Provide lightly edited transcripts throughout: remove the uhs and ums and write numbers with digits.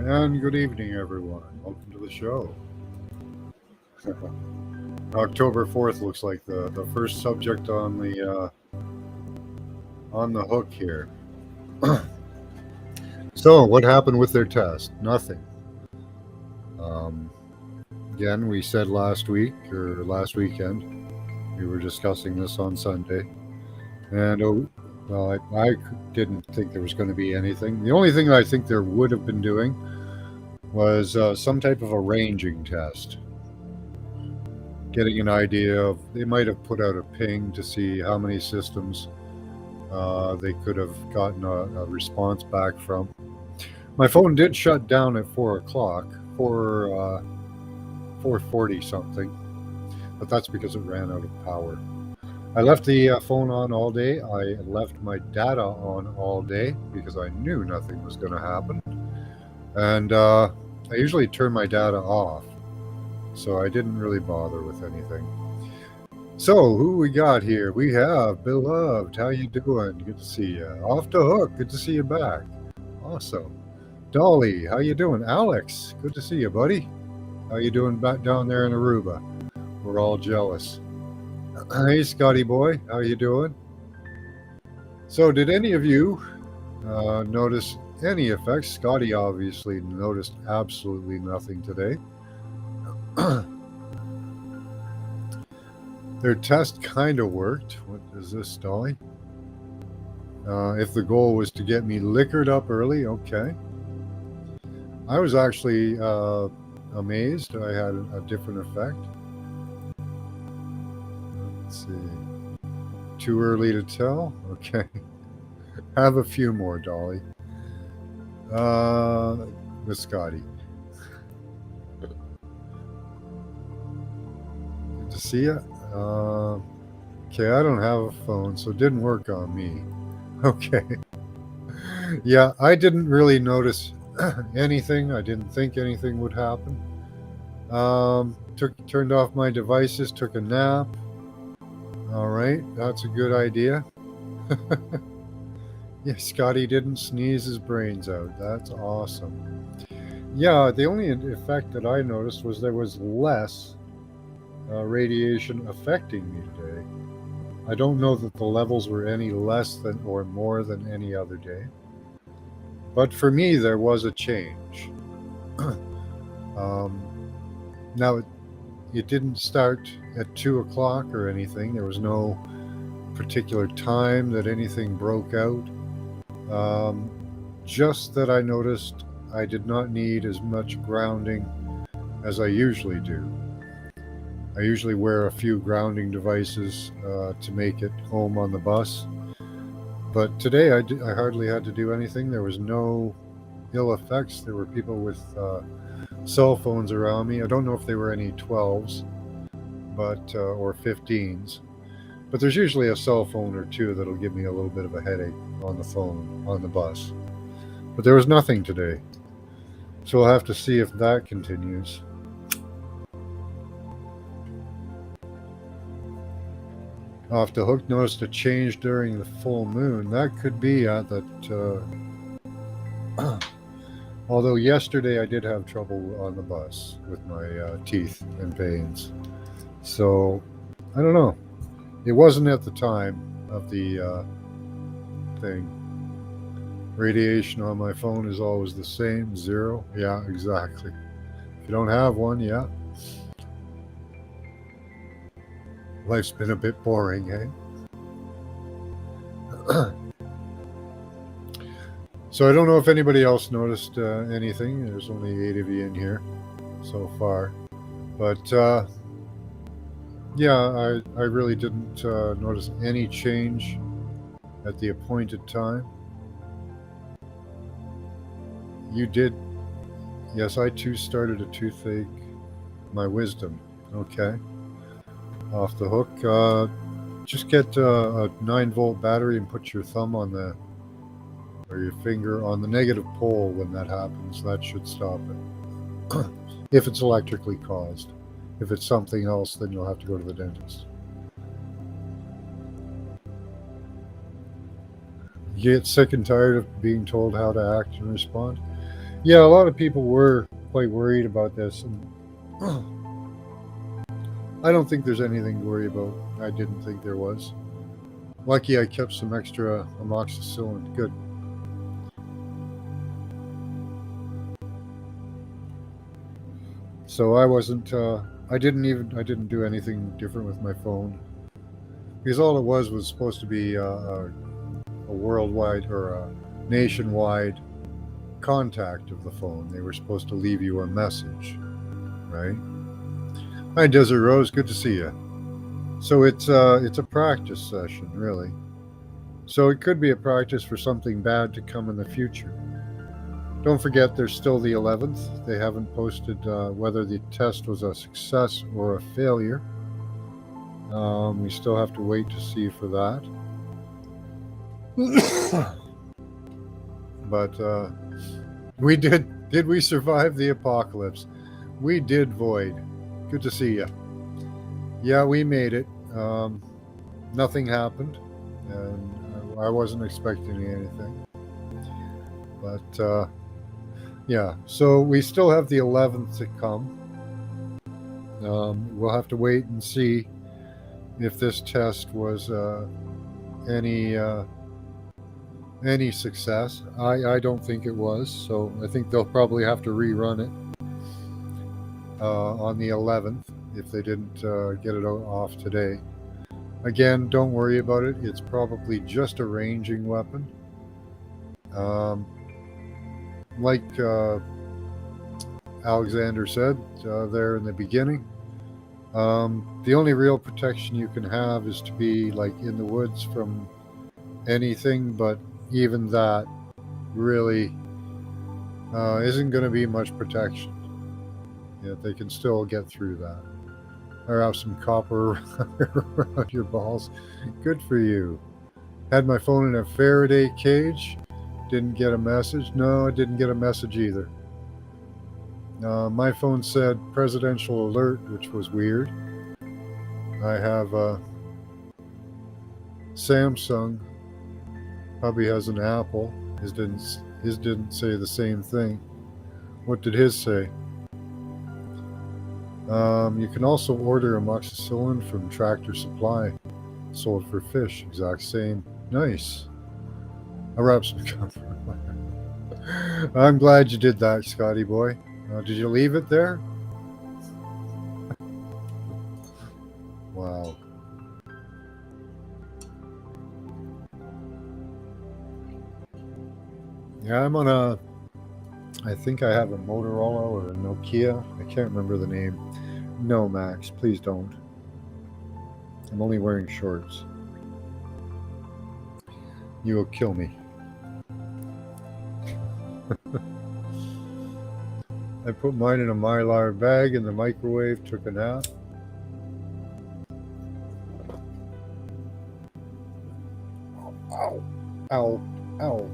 And good evening, everyone. Welcome to the show. October 4th looks like the first subject on the hook here. So, what happened with their test? Nothing. Um, Again, we said last week or last weekend, we were discussing this on Sunday, and well, I didn't think there was going to be anything. The only thing I think there would have been doing was some type of a ranging test. Getting an idea of, they might have put out a ping to see how many systems they could have gotten a response back from. My phone did shut down at 4 o'clock, 4:40 something, but that's because it ran out of power. I left the phone on all day. I left my data on all day because I knew nothing was going to happen. And I usually turn my data off, so I didn't really bother with anything. So, who we got here? We have Beloved. How you doing? Good to see you. Off the Hook. Good to see you back. Awesome. Dolly, how you doing? Alex, good to see you, buddy. How you doing back down there in Aruba? We're all jealous. Hey, Scotty boy, how you doing? So, did any of you notice any effects? Scotty obviously noticed absolutely nothing today. Their test kind of worked. What is this, Dolly? If the goal was to get me liquored up early, okay. I was actually amazed. I had a different effect. Let's see. Too early to tell? Okay. Have a few more, Dolly. With Scotty. Good to see you. Okay, I don't have a phone, so it didn't work on me. Okay. Yeah, I didn't really notice anything. I didn't think anything would happen. Turned off my devices, took a nap. All right, that's a good idea. Yeah, Scotty didn't sneeze his brains out. That's awesome. Yeah, the only effect that I noticed was there was less radiation affecting me today. I don't know that the levels were any less than or more than any other day. But for me, there was a change. Now, it didn't start at 2 o'clock or anything. There was no particular time that anything broke out. Just that I noticed I did not need as much grounding as I usually do. I usually wear a few grounding devices to make it home on the bus. But today I hardly had to do anything. There was no ill effects. There were people with cell phones around me. I don't know if they were any 12s or 15s. But there's usually a cell phone or two that'll give me a little bit of a headache on the phone, on the bus. But there was nothing today. So we'll have to see if that continues. Off the Hook noticed a change during the full moon. That could be that. Although yesterday I did have trouble on the bus with my teeth and pains. So I don't know. It wasn't at the time of the thing. Radiation on my phone is always the same, 0. Yeah, exactly. If you don't have one, yeah. Life's been a bit boring, eh? So I don't know if anybody else noticed anything. There's only 8 of you in here so far. But yeah, I really didn't notice any change at the appointed time. You did. Yes, I too started a toothache. My wisdom. Okay. Off the Hook. Just get a 9-volt battery and put your thumb on or your finger on the negative pole when that happens. That should stop it. If it's electrically caused. If it's something else, then you'll have to go to the dentist. You get sick and tired of being told how to act and respond? Yeah, a lot of people were quite worried about this, and I don't think there's anything to worry about. I didn't think there was. Lucky I kept some extra amoxicillin. Good. So I wasn't. I didn't do anything different with my phone because all it was supposed to be a worldwide or a nationwide contact of the phone. They were supposed to leave you a message, right? Hi, Desert Rose. Good to see you. So it's a practice session, really. So it could be a practice for something bad to come in the future. Don't forget, there's still the 11th. They haven't posted whether the test was a success or a failure. We still have to wait to see for that. But we did. Did we survive the apocalypse? We did, Void. Good to see you. Yeah, we made it. Nothing happened, and I wasn't expecting anything. But yeah, so we still have the 11th to come. We'll have to wait and see if this test was any any success. I don't think it was, so I think they'll probably have to rerun it on the 11th if they didn't get it off today. Again, don't worry about it. It's probably just a ranging weapon. Like Alexander said there in the beginning, the only real protection you can have is to be like in the woods from anything, but even that really isn't going to be much protection. Yeah, they can still get through that. Or have some copper around your balls. Good for you. Had my phone in a Faraday cage. Didn't get a message. No, I didn't get a message either. My phone said presidential alert, which was weird. I have a Samsung. Hubby has an Apple. His didn't say the same thing. What did his say? You can also order amoxicillin from Tractor Supply, sold for fish. Exact same. Nice. I wrap some comfort. I'm glad you did that, Scotty boy. Did you leave it there? Wow. Yeah, I'm on a. I think I have a Motorola or a Nokia. I can't remember the name. No, Max, please don't. I'm only wearing shorts. You will kill me. I put mine in a Mylar bag in the microwave, took a nap. Ow, ow, ow.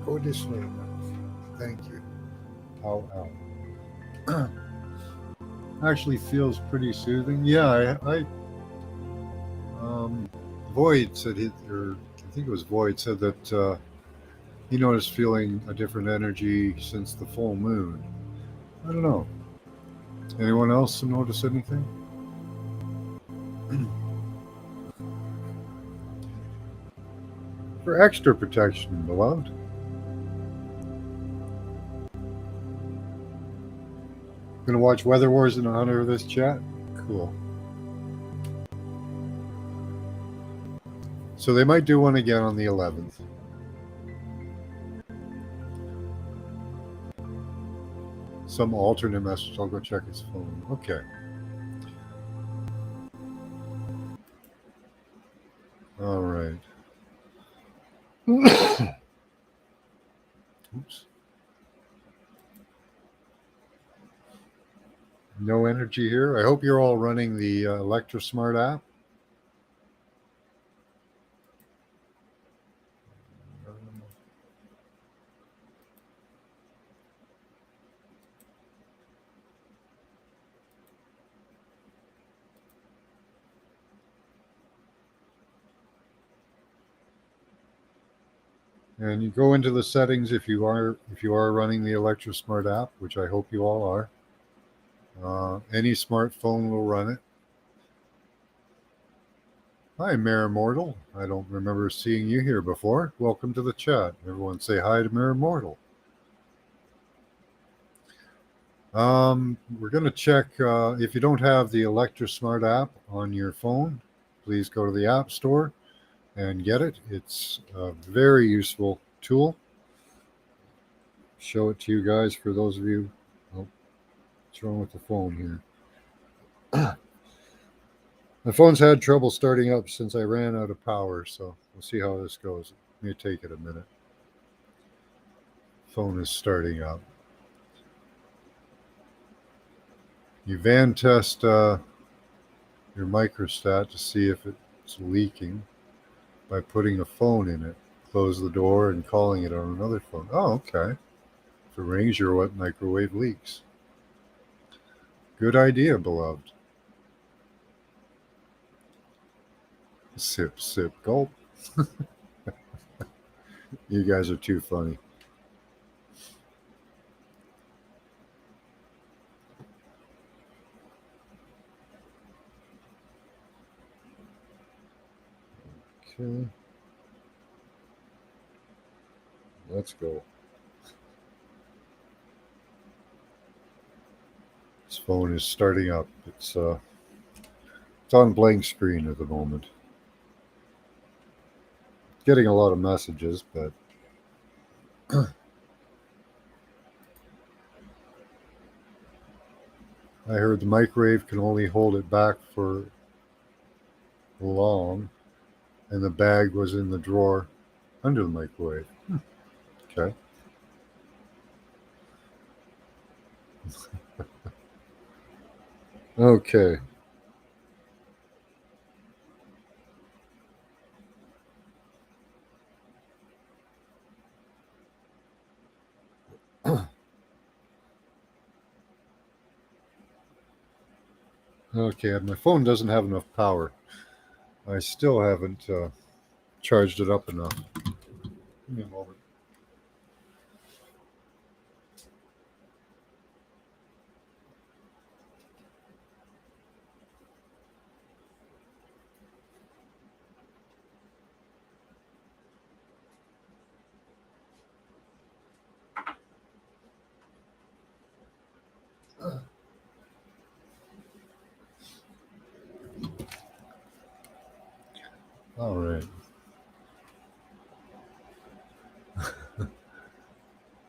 Go this way, thank you. Ow, ow. Actually feels pretty soothing. Yeah, Void said or I think it was Void said that he noticed feeling a different energy since the full moon. I don't know. Anyone else notice anything? For extra protection, beloved. Gonna watch Weather Wars in honor of this chat? Cool. So they might do one again on the 11th. Some alternate message. I'll go check his phone. Okay. All right. Oops. No energy here. I hope you're all running the ElectroSmart app. And you go into the settings if you are running the ElectroSmart app, which I hope you all are. Any smartphone will run it. Hi, Mayor Mortal. I don't remember seeing you here before. Welcome to the chat. Everyone say hi to Mayor Mortal. We're going to check if you don't have the ElectroSmart app on your phone, please go to the App Store and get it. It's a very useful tool. Show it to you guys for those of you. Oh, what's wrong with the phone here? My phone's had trouble starting up since I ran out of power, so we'll see how this goes. It may take it a minute. Phone is starting up. You van test your microstat to see if it's leaking by putting a phone in it. Close the door and calling it on another phone. Oh, okay. If it rings, your microwave leaks. Good idea, beloved. Sip, sip, gulp. You guys are too funny. Okay. Let's go. This phone is starting up. It's on blank screen at the moment. Getting a lot of messages, but I heard the microwave can only hold it back for long, and the bag was in the drawer under the microwave. Okay. Okay. Okay, my phone doesn't have enough power. I still haven't charged it up enough. Give me a moment. All right.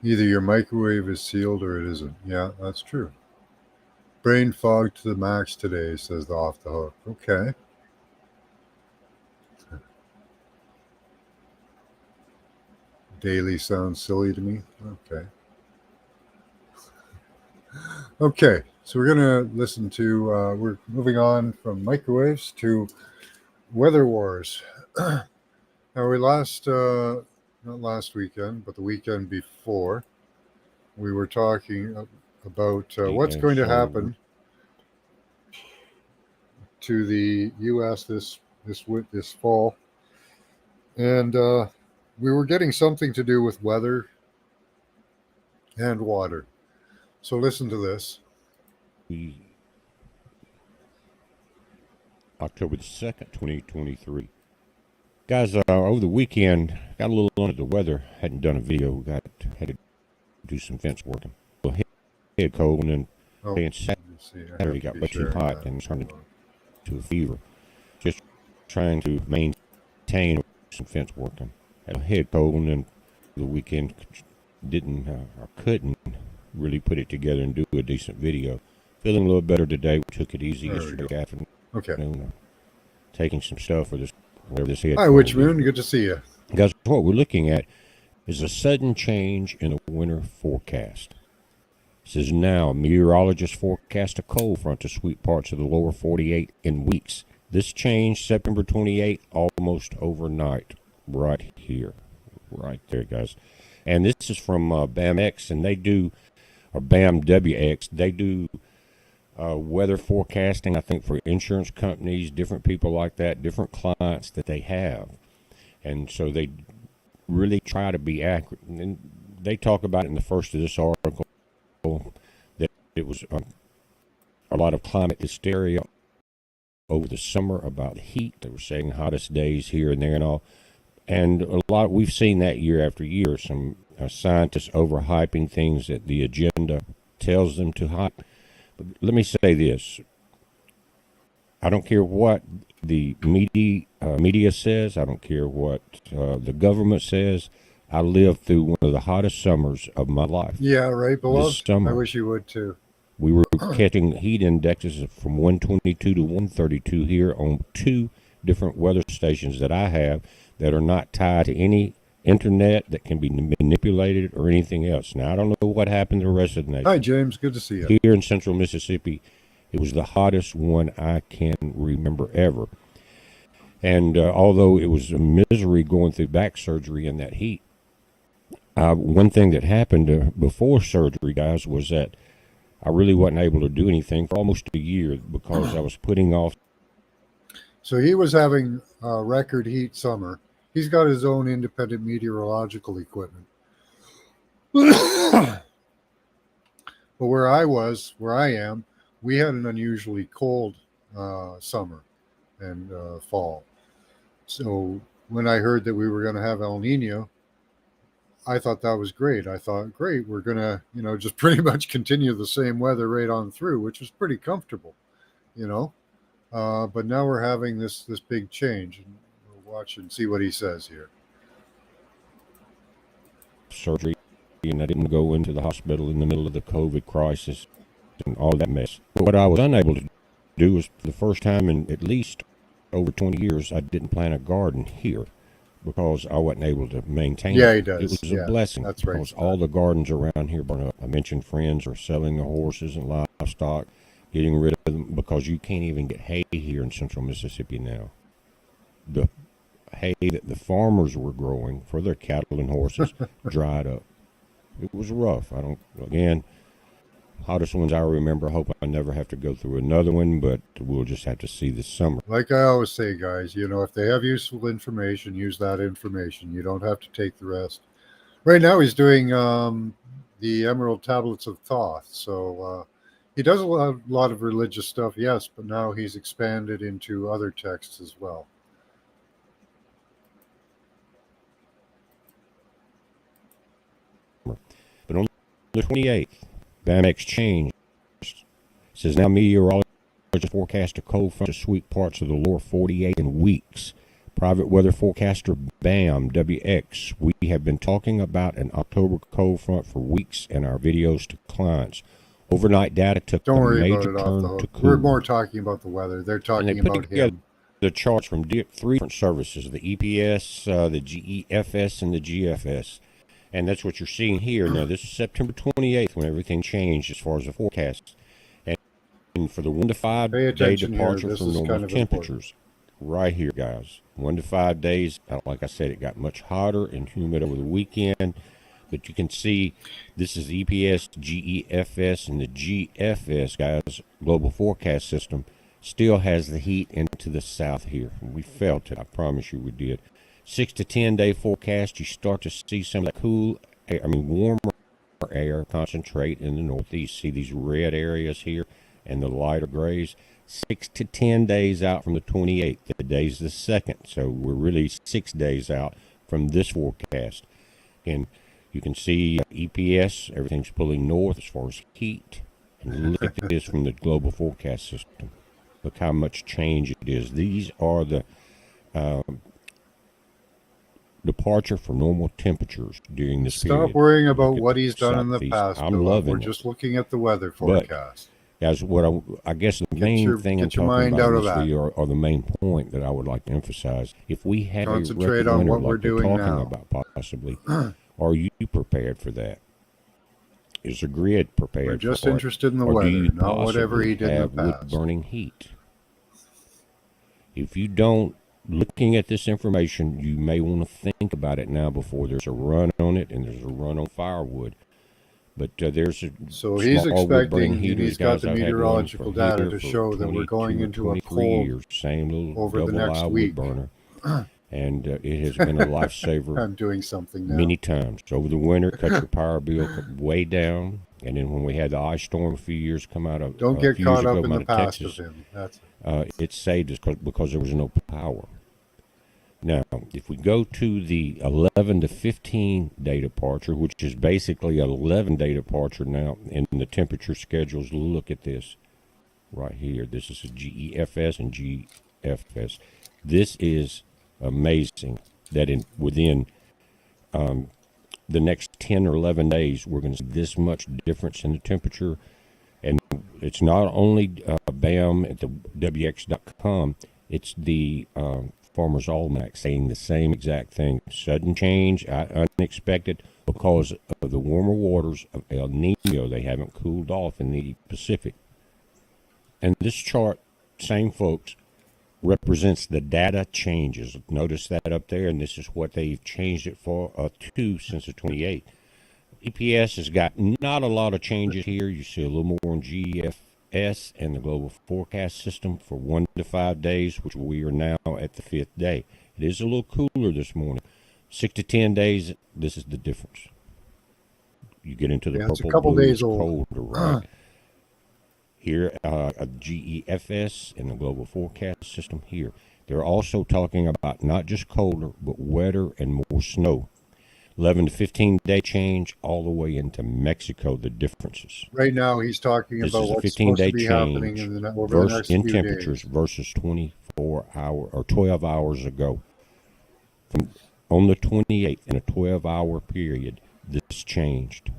Either your microwave is sealed or it isn't. Yeah, that's true. Brain fog to the max today, says the off the hook. Okay. Daily sounds silly to me. Okay. Okay, so we're going to listen to, we're moving on from microwaves to weather wars. Now, not last weekend, but the weekend before, we were talking about what's going to happen to the U.S. this fall, and we were getting something to do with weather and water. So listen to this. October the 2nd, 2023. Guys, over the weekend, got a little under the weather. Hadn't done a video. Had to do some fence working. Head cold, and then Saturday got way too hot and turned into a fever. Just trying to maintain some fence working. Had a head cold, and then the weekend couldn't really put it together and do a decent video. Feeling a little better today. We took it easy yesterday afternoon. Okay. Taking some stuff for this. Head. Hi, Witchmoon. Good to see you. Guys, what we're looking at is a sudden change in the winter forecast. This is now meteorologists forecast a cold front to sweep parts of the lower 48 in weeks. This changed September 28, almost overnight, right here, right there, guys. And this is from BAMX, and they do, or BAMWX, they do weather forecasting, I think, for insurance companies, different people like that, different clients that they have. And so they really try to be accurate. And they talk about in the first of this article that it was a lot of climate hysteria over the summer about the heat. They were saying hottest days here and there and all. And a lot, we've seen that year after year, some scientists overhyping things that the agenda tells them to hype. But let me say this. I don't care what the media says. I don't care what the government says. I lived through one of the hottest summers of my life. Yeah, right, beloved. This summer, I wish you would too. we were catching heat indexes from 122 to 132 here on 2 different weather stations that I have that are not tied to any internet that can be manipulated or anything else. Now, I don't know what happened to the rest of the nation. Hi, James. Good to see you. Here in central Mississippi, it was the hottest one I can remember ever. And although it was a misery going through back surgery in that heat, one thing that happened before surgery, guys, was that I really wasn't able to do anything for almost a year because I was putting off. So he was having a record heat summer. He's got his own independent meteorological equipment. But where I am, we had an unusually cold summer and fall. So when I heard that we were going to have El Nino, I thought that was great. I thought, great, we're going to, just pretty much continue the same weather right on through, which was pretty comfortable, But now we're having this big change. And we'll watch and see what he says here. Surgery, and I didn't go into the hospital in the middle of the COVID crisis and all that mess. But what I was unable to do was, for the first time in at least over 20 years, I didn't plant a garden here because I wasn't able to maintain it. Yeah, he does. It was a blessing. That's right. Because all the gardens around here burn up. I mentioned friends are selling their horses and livestock, getting rid of them because you can't even get hay here in central Mississippi now. The hay that the farmers were growing for their cattle and horses dried up. It was rough. Hottest ones I remember. I hope I never have to go through another one, but we'll just have to see this summer. Like I always say, guys, if they have useful information, use that information. You don't have to take the rest. Right now he's doing the Emerald Tablets of Thoth. So he does a lot of religious stuff, yes, but now he's expanded into other texts as well. But on the 28th, BAMX changed. Says now meteorologists forecast a cold front to sweep parts of the lower 48 in weeks. Private weather forecaster BAM WX. We have been talking about an October cold front for weeks in our videos to clients. Overnight data took Don't a worry major about it turn off the to hook. cool. We're more talking about the weather. They're talking and they put about together him. the charts from 3 different services: the EPS, the GEFS, and the GFS. And that's what you're seeing here. Now, this is September 28th when everything changed as far as the forecast. And for the 1 to 5 day departure from normal temperatures, right here, guys. 1 to 5 days, like I said, it got much hotter and humid over the weekend. But you can see this is the EPS, GEFS, and the GFS, guys. Global forecast system still has the heat into the south here. We felt it. I promise you we did. 6 to 10 day forecast, you start to see some of that warmer air concentrate in the northeast. See these red areas here and the lighter grays. 6 to 10 days out from the 28th. The day's the 2nd, so we're really 6 days out from this forecast. And you can see EPS, everything's pulling north as far as heat. And look at this from the global forecast system. Look how much change it is. These are the departure from normal temperatures during this period. Stop worrying about what he's done in the past. I'm loving We're just looking at the weather forecast. Guys, what I guess the main thing I'm talking about in this video, or the main point that I would like to emphasize, if we have concentrate a on winter what we're like we're doing talking now. about possibly, are you prepared for that? Is the grid prepared We're just for interested in the or weather, do you not whatever he did in the have wood past. burning heat? If you don't, looking at this information, you may want to think about it now before there's a run on it and there's a run on firewood. But there's a So he's small wood burning expecting, and heaters, he's got guys. the I've had one meteorological for data here to for show that we're 22 going or into a 23 cold years. Same little over the double next eye week. wood burner. and it has been a lifesaver I'm doing something now. many times. Over the winter, cut your power bill way down. And then when we had the ice storm a few years Don't a get few years caught ago up in the out of past Texas, of him. That's it saved us because there was no power. Now, if we go to the 11 to 15 day departure, which is basically an 11-day departure now in the temperature schedules, look at this right here. This is a GEFS and GFS. This is amazing that within the next 10 or 11 days, we're going to see this much difference in the temperature. And it's not only BAM at the WX.com, it's the Farmer's Almanac saying the same exact thing. Sudden change, unexpected, because of the warmer waters of El Nino. They haven't cooled off in the Pacific. And this chart, same folks, represents the data changes. Notice that up there, and this is what they've changed it for to since the 28th. EPS has got not a lot of changes here. You see a little more in GFS and the global forecast system for 1 to 5 days, which we are now at the 5th day. It is a little cooler this morning. 6 to 10 days, this is the difference. You get into the it's a purple, couple blue, days it's old. colder, right? Here, a GEFS and the global forecast system here. They're also talking about not just colder, but wetter and more snow. 11 to 15 day change all the way into Mexico, the differences. Right now, he's talking This about is a what's 15 supposed to day be happening change in over the next in few temperatures days. versus 24 hour or 12 hours ago. On the 28th, in a 12-hour period, this changed.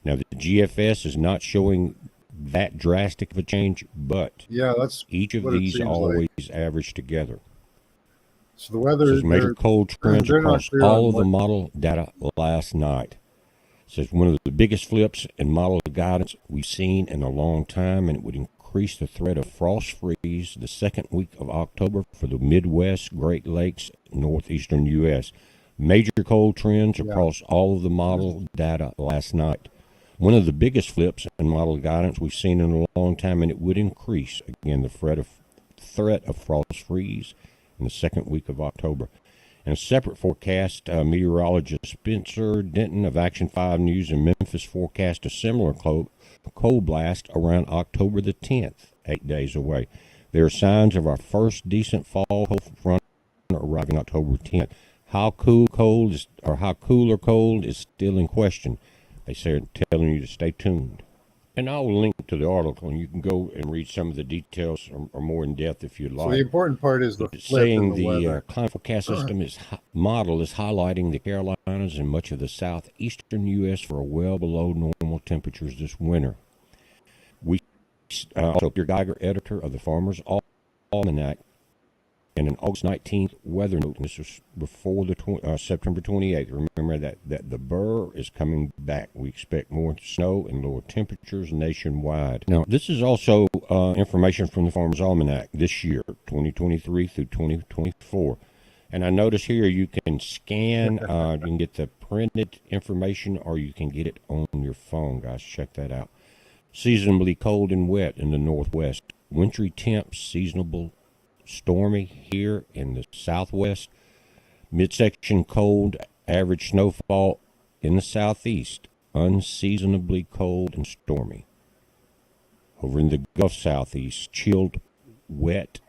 Now, the GFS is not showing that drastic of a change, but Yeah, that's each of what it these seems always like. average together. So the weather, Says major cold trends they're not across clear all on of the model data last night. Says one of the biggest flips in model guidance we've seen in a long time, and it would increase the threat of frost freeze the second week of October for the Midwest, Great Lakes, northeastern U.S. Major cold trends across all of the model data last night. One of the biggest flips in model guidance we've seen in a long time, and it would increase, again, the threat of frost freeze in the second week of October. In a separate forecast, meteorologist Spencer Denton of Action 5 News in Memphis forecast a similar cold blast around October the 10th, 8 days away. There are signs of our first decent fall cold front arriving October 10th. How cool or cold is still in question. They say telling you to stay tuned. And I'll link to the article, and you can go and read some of the details or more in depth if you'd like. So the important part is the flip saying in the weather. climate forecast system model is highlighting the Carolinas and much of the southeastern U.S. for well below normal temperatures this winter. We also Peter Geiger, editor of the Farmer's Almanac, and an August 19th weather note. And this was before the September 28th. Remember that the burr is coming back. We expect more snow and lower temperatures nationwide. Now, this is also information from the Farmer's Almanac this year, 2023 through 2024. And I notice here you can scan, you can get the printed information, or you can get it on your phone, guys. Check that out. Seasonably cold and wet in the northwest. Wintry temps, seasonable stormy here in the southwest. Midsection cold, average snowfall in the southeast. Unseasonably cold and stormy. Over in the Gulf southeast, chilled, wet,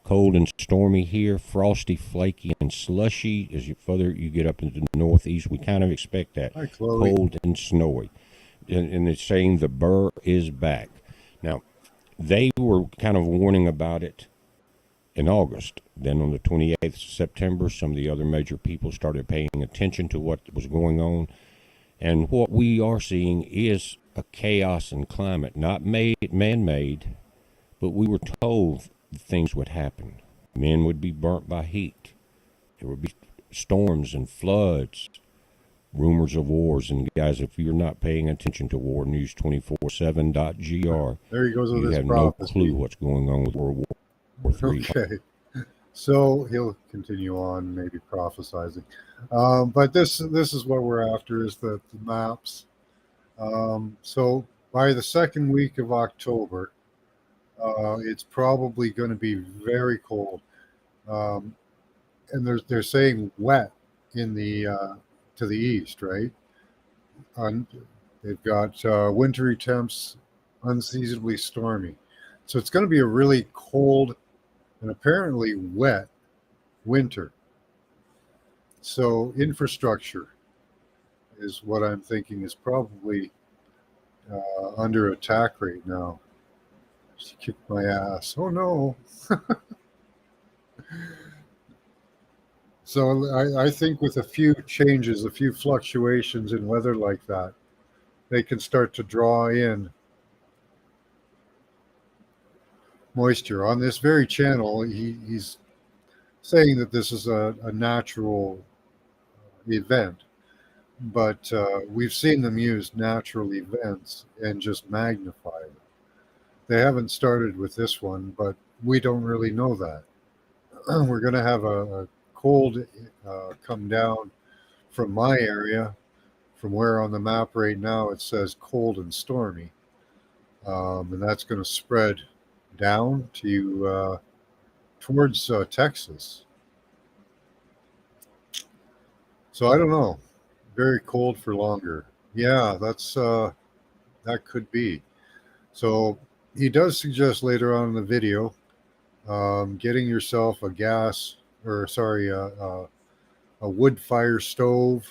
cold and stormy here. Frosty, flaky, and slushy. As you further you get up into the northeast, we kind of expect that. Hi, Chloe. Cold and snowy. And it's saying the burr is back. Now, they were kind of warning about it in August. Then on the 28th of September, some of the other major people started paying attention to what was going on. And what we are seeing is a chaos in climate, not man-made, but we were told things would happen. Men would be burnt by heat. There would be storms and floods, rumors of wars. And guys, if you're not paying attention to warnews247.gr, There he goes with you his have prophecy. no clue what's going on with World War III. Okay. So he'll continue on, maybe prophesizing. But this is what we're after, is the maps. So by the second week of October, it's probably going to be very cold. and they're saying wet in the to the east, right? On they've got wintry temps, unseasonably stormy. So it's going to be a really cold and apparently wet winter. So infrastructure is what I'm thinking is probably under attack right now. She kicked my ass. Oh no. So I think with a few changes, a few fluctuations in weather like that, they can start to draw in moisture. On this very channel, he's saying that this is a natural event, but we've seen them use natural events and just magnify them. They haven't started with this one, but we don't really know that. We're going to have a cold come down from my area, from where on the map right now it says cold and stormy. And that's going to spread down to towards Texas. So I don't know. Very cold for longer. Yeah, that could be. So he does suggest later on in the video getting yourself a gas or sorry a wood fire stove.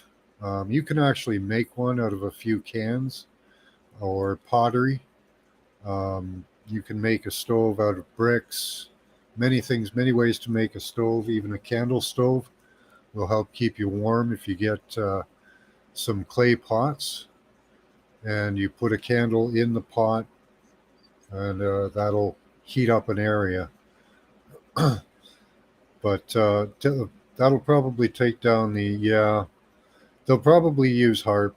You can actually make one out of a few cans or pottery. You can make a stove out of bricks. Many things, many ways to make a stove. Even a candle stove will help keep you warm if you get some clay pots and you put a candle in the pot and that'll heat up an area. But that'll probably take down they'll probably use HARP,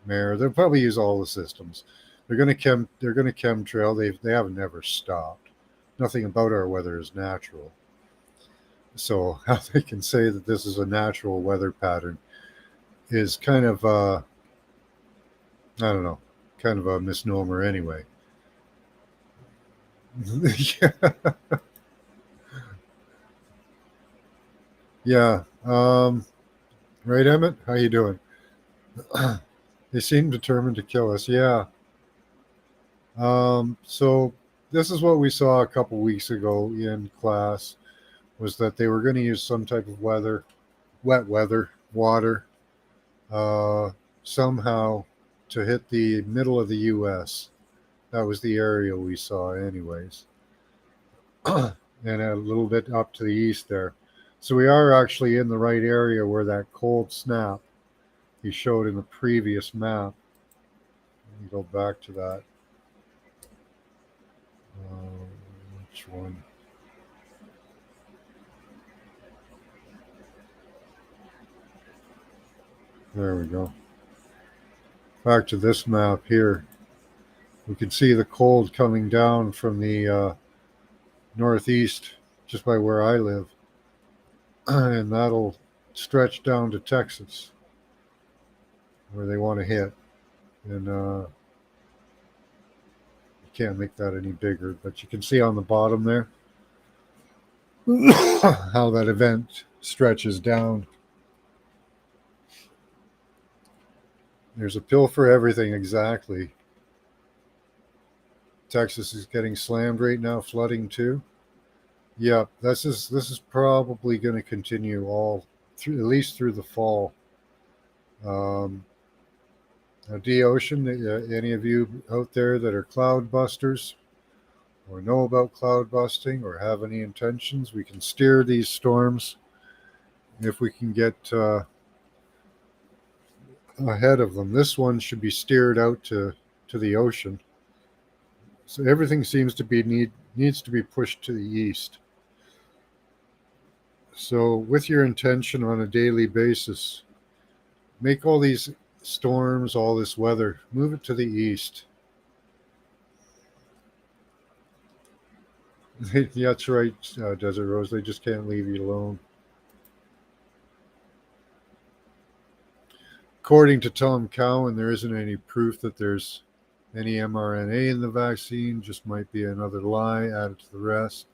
Mayor. They'll probably use all the systems. They're going to chemtrail. They haven't never stopped. Nothing about our weather is natural. So how they can say that this is a natural weather pattern is kind of I don't know, kind of a misnomer anyway. Yeah. Yeah. Right, Emmett? How you doing? They seem determined to kill us. Yeah. So this is what we saw a couple weeks ago in class was that they were going to use some type of wet weather, water, somehow to hit the middle of the U.S. That was the area we saw anyways. And a little bit up to the east there. So we are actually in the right area where that cold snap he showed in the previous map. Let me go back to that. Which one? There we go. Back to this map here. We can see the cold coming down from the northeast just by where I live. And that'll stretch down to Texas where they want to hit. And you can't make that any bigger, but you can see on the bottom there how that event stretches down. There's a pill for everything, exactly. Texas is getting slammed right now, flooding too. Yeah, this is probably going to continue all through, at least through the fall. D Ocean, any of you out there that are cloud busters or know about cloud busting or have any intentions, we can steer these storms if we can get ahead of them. This one should be steered out to the ocean. So everything seems to be needs to be pushed to the east. So with your intention on a daily basis, make all these storms, all this weather, move it to the east. Yeah, that's right, Desert Rose. They just can't leave you alone. According to Tom Cowan, there isn't any proof that there's any mRNA in the vaccine. Just might be another lie added to the rest.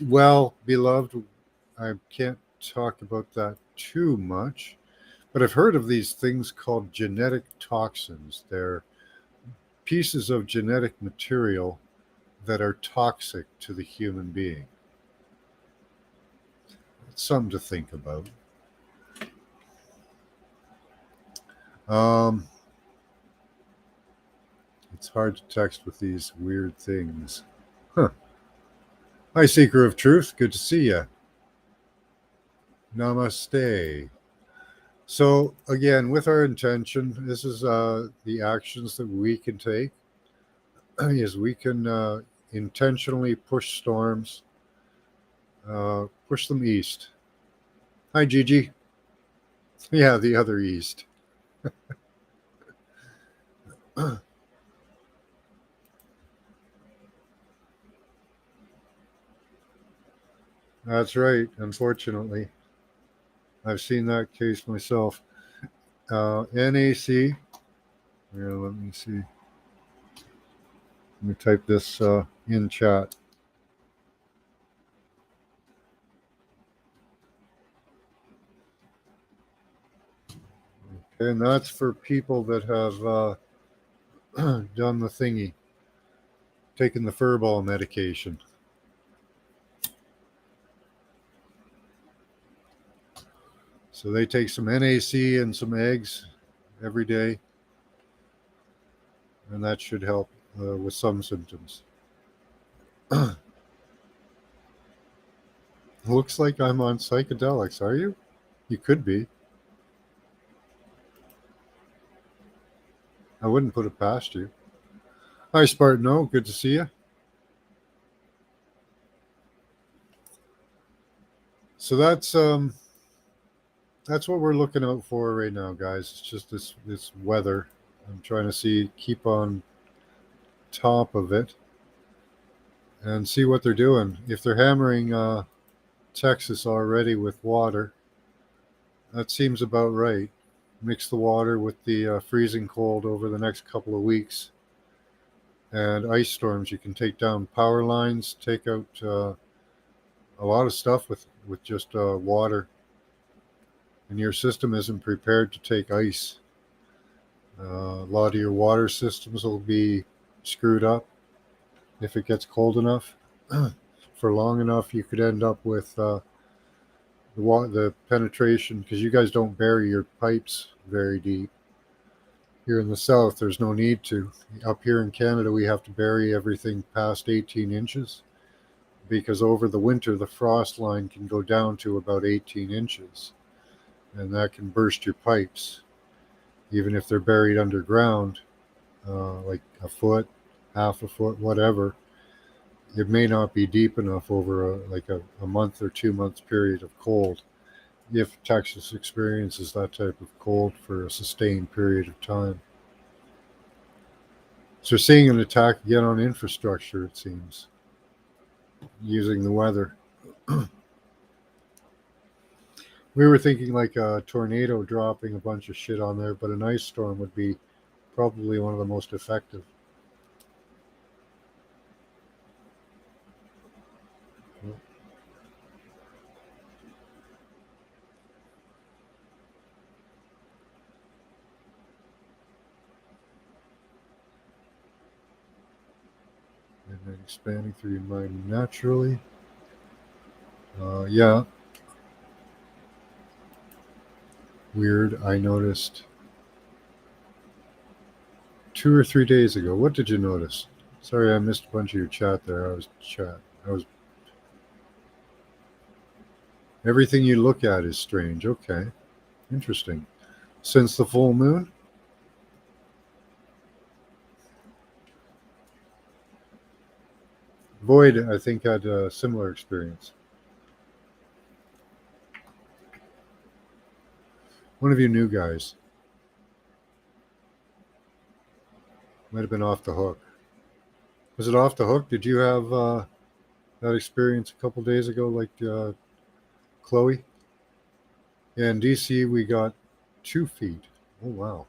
Well, beloved, I can't talk about that too much, but I've heard of these things called genetic toxins. They're pieces of genetic material that are toxic to the human being. It's something to think about. Um, it's hard to text with these weird things. Huh. Hi, Seeker of Truth. Good to see you. Namaste. So, again, with our intention, this is the actions that we can take. Is we can intentionally push storms, push them east. Hi, Gigi. Yeah, the other east. That's right. Unfortunately, I've seen that case myself. NAC. Yeah, let me see. Let me type this in chat. And that's for people that have done the thingy, taken the furball medication. So they take some NAC and some eggs every day, and that should help with some symptoms. Looks like I'm on psychedelics. Are you? You could be. I wouldn't put it past you. Hi, Spartano. Good to see you. So that's what we're looking out for right now, guys. It's just this weather. I'm trying to keep on top of it, and see what they're doing. If they're hammering Texas already with water, that seems about right. Mix the water with the freezing cold over the next couple of weeks, and ice storms. You can take down power lines, take out a lot of stuff with just water, and your system isn't prepared to take ice. A lot of your water systems will be screwed up if it gets cold enough. For long enough, you could end up with the penetration, because you guys don't bury your pipes very deep. Here in the south, there's no need to. Up here in Canada, we have to bury everything past 18 inches because over the winter, the frost line can go down to about 18 inches, and that can burst your pipes, even if they're buried underground, like a foot, half a foot, whatever. It may not be deep enough over a month or 2 months period of cold, if Texas experiences that type of cold for a sustained period of time. So we're seeing an attack again on infrastructure, it seems, using the weather. We were thinking like a tornado dropping a bunch of shit on there, but an ice storm would be probably one of the most effective. And then expanding through your mind naturally. Yeah. Weird. I noticed 2 or 3 days ago. What did you notice? Sorry, I missed a bunch of your chat there. I was. Everything you look at is strange. Okay. Interesting. Since the full moon? Void, I think, had a similar experience. One of you new guys might have been off the hook. Was it off the hook? Did you have that experience a couple days ago, like Chloe? Yeah, in DC, we got 2 feet. Oh, wow.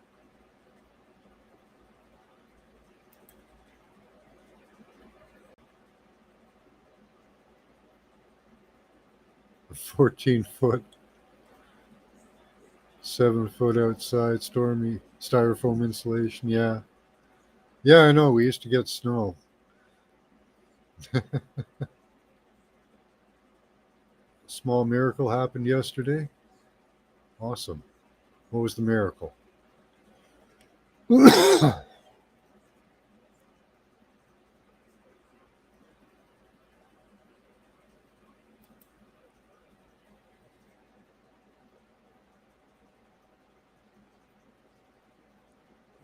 14 foot, 7 foot outside, stormy styrofoam insulation. Yeah. Yeah, I know. We used to get snow. Small miracle happened yesterday. Awesome. What was the miracle?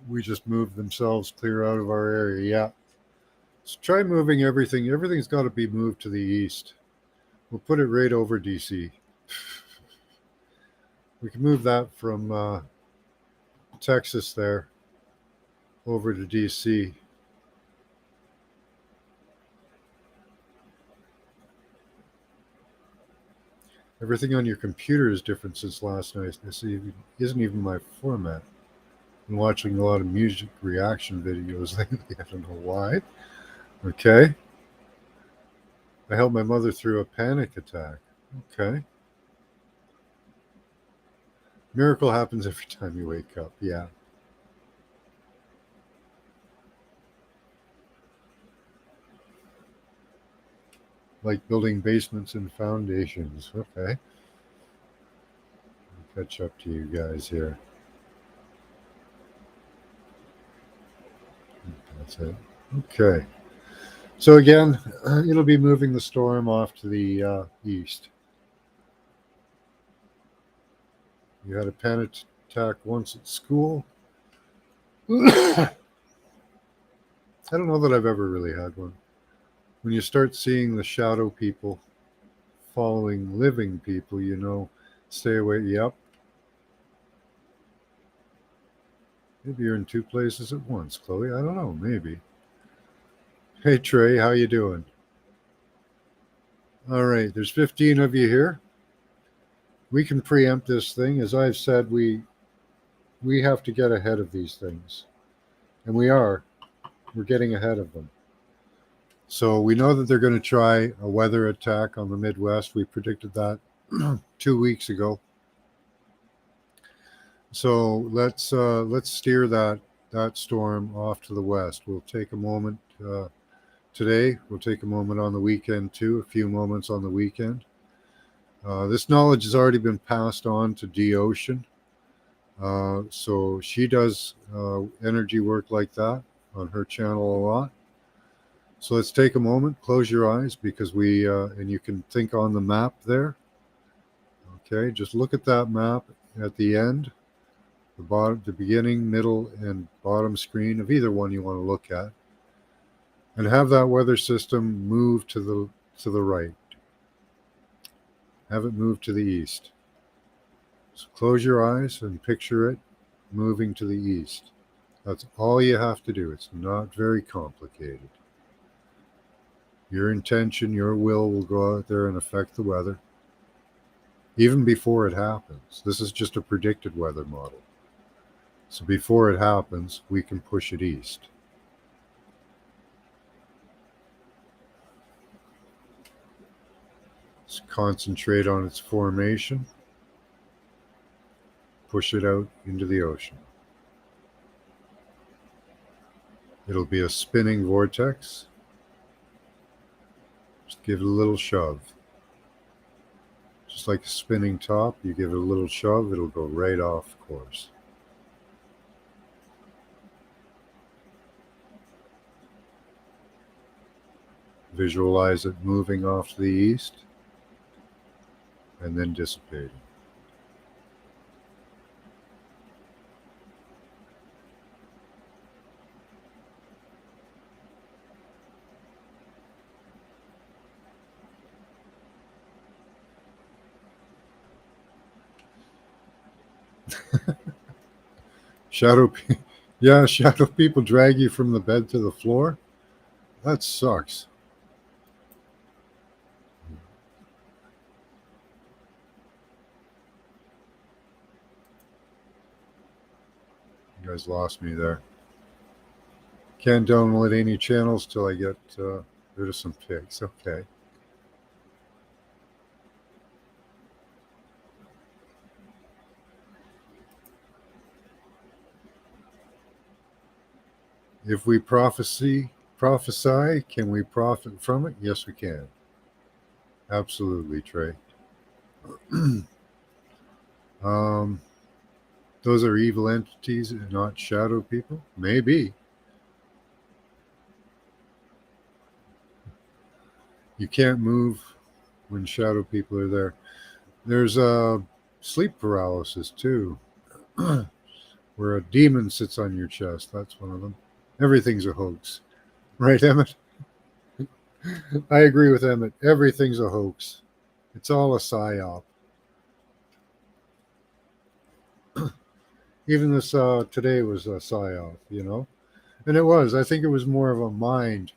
We just moved themselves clear out of our area. Yeah. So try moving everything. Everything's got to be moved to the east. We'll put it right over DC. We can move that from Texas there over to DC. Everything on your computer is different since last night. This isn't even my format. I'm watching a lot of music reaction videos lately. I don't know why. Okay. I helped my mother through a panic attack. Okay. Miracle happens every time you wake up. Yeah. Like building basements and foundations. Okay. I'll catch up to you guys here. That's it. Okay. So again, it'll be moving the storm off to the east. You had a panic attack once at school. I don't know that I've ever really had one. When you start seeing the shadow people following living people, you know, stay away. Yep. Maybe you're in two places at once, Chloe. I don't know. Maybe. Hey, Trey, how you doing? All right, there's 15 of you here. We can preempt this thing. As I've said, we have to get ahead of these things. And we are. We're getting ahead of them. So we know that they're going to try a weather attack on the Midwest. We predicted that 2 weeks ago. So let's steer that storm off to the west. We'll take a moment today. We'll take a moment on the weekend too. A few moments on the weekend. This knowledge has already been passed on to D-Ocean. So she does energy work like that on her channel a lot. So let's take a moment, close your eyes, because and you can think on the map there. Okay, just look at that map at the end, the beginning, middle, and bottom screen of either one you want to look at, and have that weather system move to the right. Have it move to the east. So close your eyes and picture it moving to the east. That's all you have to do. It's not very complicated. Your intention, your will go out there and affect the weather, even before it happens. This is just a predicted weather model. So before it happens, we can push it east. Let's concentrate on its formation. Push it out into the ocean. It'll be a spinning vortex. Just give it a little shove. Just like a spinning top, you give it a little shove, it'll go right off course. Visualize it moving off to the east and then dissipating. Shadow people drag you from the bed to the floor. That sucks. You guys lost me there. Can't download any channels till I get rid of some pics. Okay. If we prophesy, can we profit from it? Yes, we can. Absolutely, Trey. um, those are evil entities and not shadow people? Maybe. You can't move when shadow people are there. There's sleep paralysis too, where a demon sits on your chest. That's one of them. Everything's a hoax. Right, Emmett? I agree with Emmett. Everything's a hoax. It's all a psyop. Even this today was a psyop, you know? And it was. I think it was more of a mind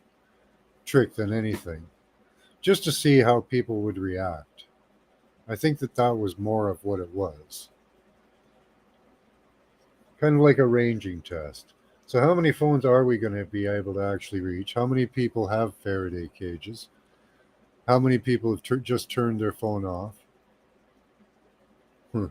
trick than anything, just to see how people would react. I think that that was more of what it was. Kind of like a ranging test. So, how many phones are we going to be able to actually reach? How many people have Faraday cages? How many people have just turned their phone off? Hmm.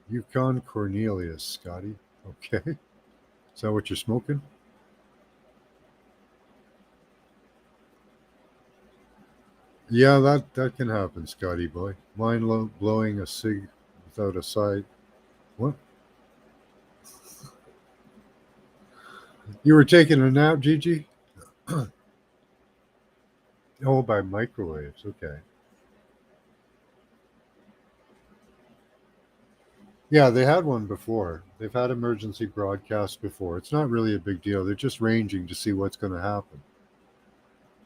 Yukon Cornelius, Scotty. Okay. Is that what you're smoking? Yeah, that can happen, Scotty boy. Mind blowing a cig without a side. What? You were taking a nap, Gigi? Oh, by microwaves. Okay. Yeah, they had one before. They've had emergency broadcasts before. It's not really a big deal. They're just ranging to see what's going to happen.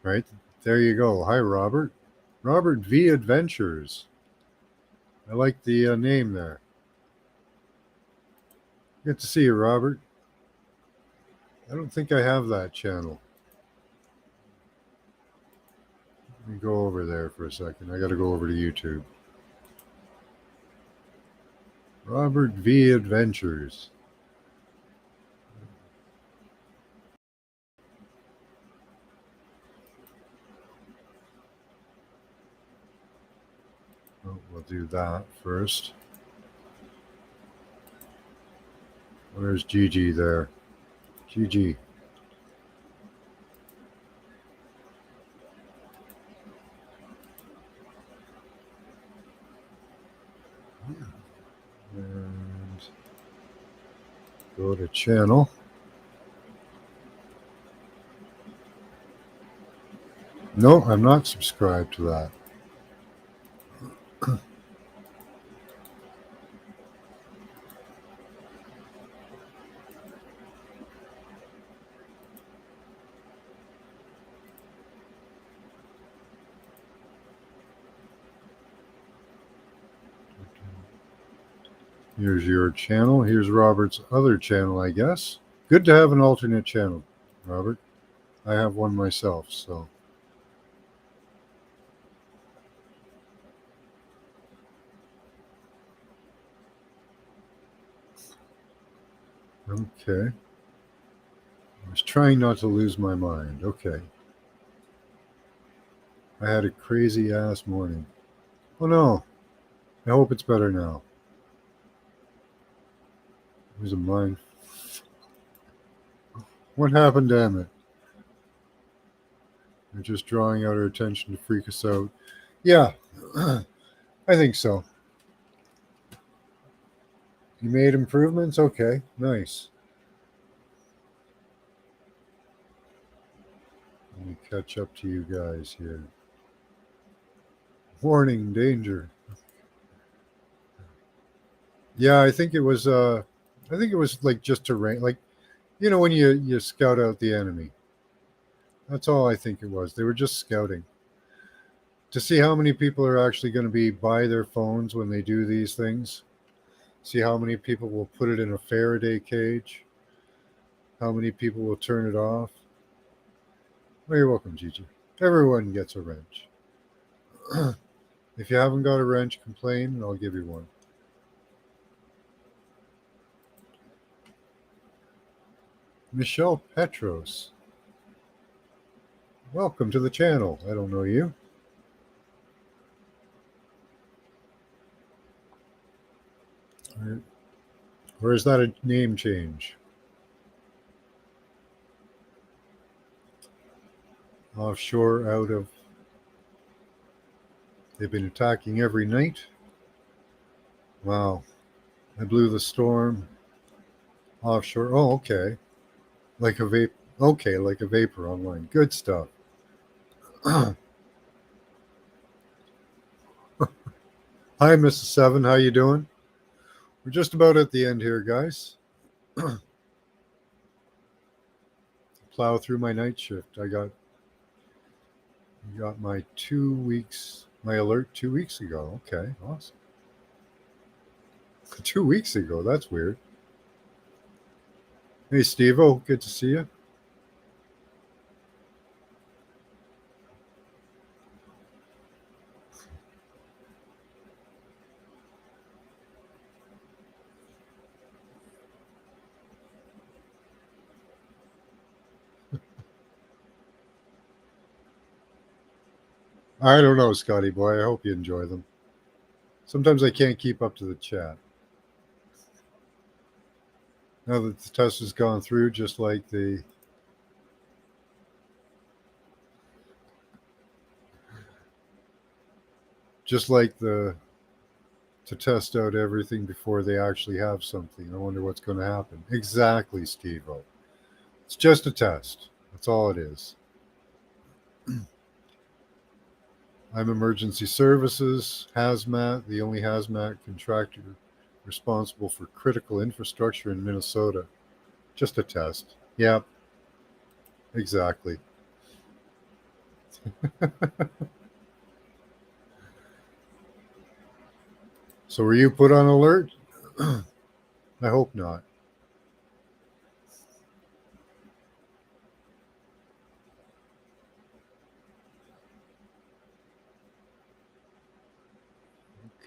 Right? There you go. Hi, Robert. Robert V Adventures. I like the name there. Good to see you, Robert. I don't think I have that channel. Let me go over there for a second. I got to go over to YouTube. Robert V Adventures. Oh, we'll do that first. Where's Gigi there? Gigi. And go to channel. No, I'm not subscribed to that. Here's your channel. Here's Robert's other channel, I guess. Good to have an alternate channel, Robert. I have one myself, so. Okay. I was trying not to lose my mind. Okay. I had a crazy ass morning. Oh no. I hope it's better now. It was a mind. What happened, damn it? They're just drawing out our attention to freak us out. Yeah, I think so. You made improvements? Okay, nice. Let me catch up to you guys here. Warning, danger. Yeah, I think it was like just to rank, like, you know, when you scout out the enemy. That's all I think it was. They were just scouting to see how many people are actually going to be by their phones when they do these things. See how many people will put it in a Faraday cage. How many people will turn it off. Well, you're welcome, Gigi. Everyone gets a wrench. If you haven't got a wrench, complain and I'll give you one. Michelle Petros. Welcome to the channel. I don't know you. Or is that a name change? Offshore out of... They've been attacking every night. Wow. I blew the storm. Offshore. Oh, okay. Like a vape. Okay, like a vapor online. Good stuff. Hi, Mrs. Seven. How you doing? We're just about at the end here, guys. Plow through my night shift. I got my 2 weeks, my alert 2 weeks ago. Okay, awesome. 2 weeks ago. That's weird. Hey, Steve-O. Good to see you. I don't know, Scotty boy. I hope you enjoy them. Sometimes I can't keep up to the chat. Now that the test has gone through, just like to test out everything before they actually have something. I wonder what's going to happen. Exactly, Steve-O. It's just a test. That's all it is. I'm emergency services, hazmat, the only hazmat contractor responsible for critical infrastructure in Minnesota. Just a test. Yep. Exactly. So were you put on alert? I hope not.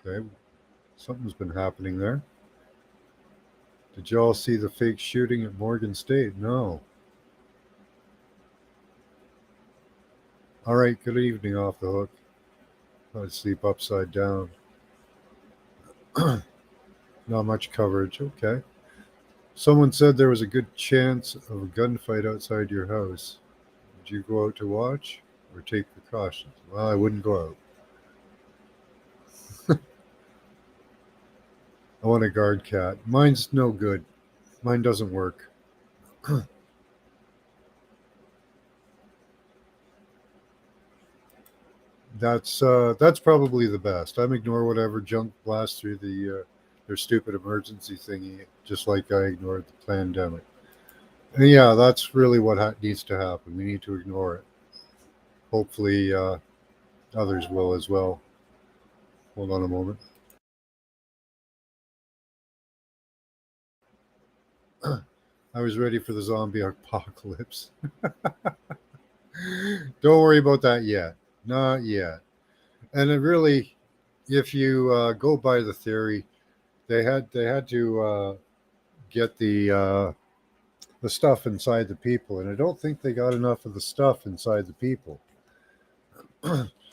Okay. Something's been happening there. Did you all see the fake shooting at Morgan State? No. All right. Good evening, Off the Hook. I'd sleep upside down. Not much coverage. Okay. Someone said there was a good chance of a gunfight outside your house. Would you go out to watch or take precautions? Well, I wouldn't go out. I want a guard cat. Mine's no good. Mine doesn't work. That's probably the best. I'm ignore whatever junk blasts through their stupid emergency thingy, just like I ignored the pandemic. And yeah, that's really what needs to happen. We need to ignore it. Hopefully, others will as well. Hold on a moment. I was ready for the zombie apocalypse. Don't worry about that yet. Not yet. And it really, if you go by the theory, they had to get the stuff inside the people, and I don't think they got enough of the stuff inside the people.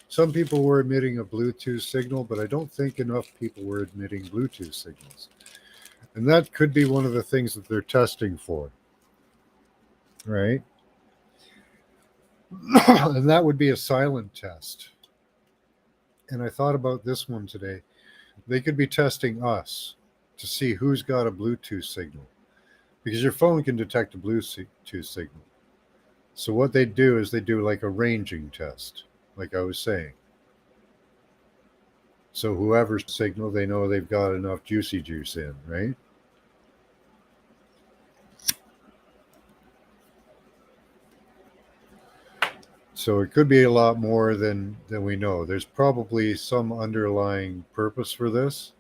Some people were emitting a Bluetooth signal, but I don't think enough people were emitting Bluetooth signals. And that could be one of the things that they're testing for, right? And that would be a silent test. And I thought about this one today. They could be testing us to see who's got a Bluetooth signal, because your phone can detect a Bluetooth signal. So what they do is they do like a ranging test, like I was saying. So whoever's signal, they know they've got enough juicy juice in, right? So it could be a lot more than we know. There's probably some underlying purpose for this,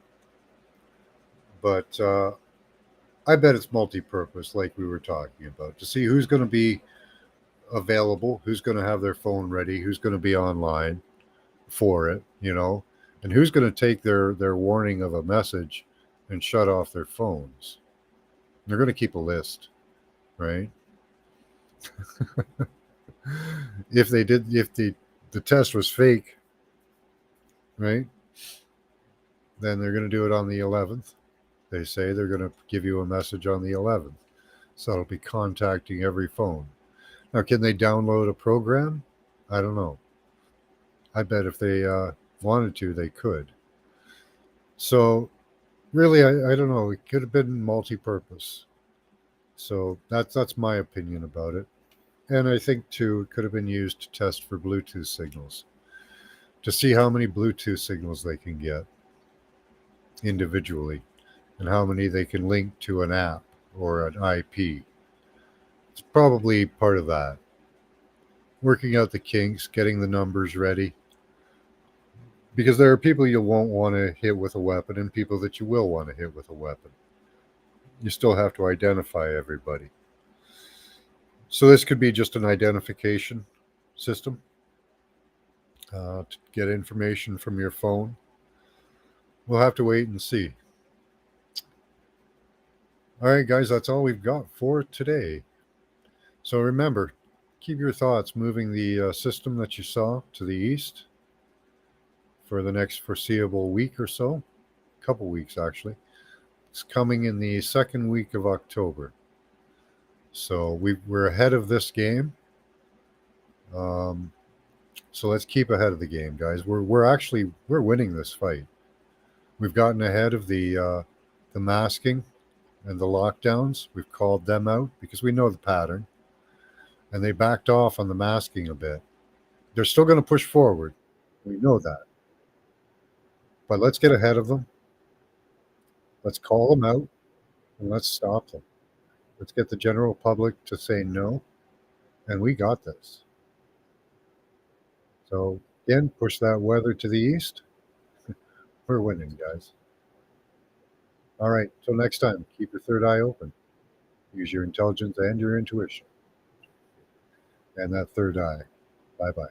but I bet it's multi-purpose, like we were talking about, to see who's going to be available, who's going to have their phone ready, who's going to be online for it, and who's going to take their warning of a message and shut off their phones. They're going to keep a list, right? If the test was fake, right? Then they're going to do it on the 11th. They say they're going to give you a message on the 11th. So it'll be contacting every phone. Now, can they download a program? I don't know. I bet if they wanted to, they could. So, really, I don't know. It could have been multi-purpose. So that's my opinion about it. And I think too, it could have been used to test for Bluetooth signals to see how many Bluetooth signals they can get individually and how many they can link to an app or an IP. It's probably part of that. Working out the kinks, getting the numbers ready. Because there are people you won't want to hit with a weapon and people that you will want to hit with a weapon. You still have to identify everybody. So this could be just an identification system to get information from your phone. We'll have to wait and see. All right, guys, that's all we've got for today. So remember, keep your thoughts moving the system that you saw to the east for the next foreseeable week or so. A couple weeks, actually. It's coming in the second week of October. So we're ahead of this game. So let's keep ahead of the game, guys. We're winning this fight. We've gotten ahead of the masking and the lockdowns. We've called them out because we know the pattern, and they backed off on the masking a bit. They're still going to push forward. We know that, but let's get ahead of them. Let's call them out, and let's stop them. Let's get the general public to say no, and we got this. So again, push that weather to the east. We're winning, guys. All right, till next time, keep your third eye open. Use your intelligence and your intuition. And that third eye. Bye-bye.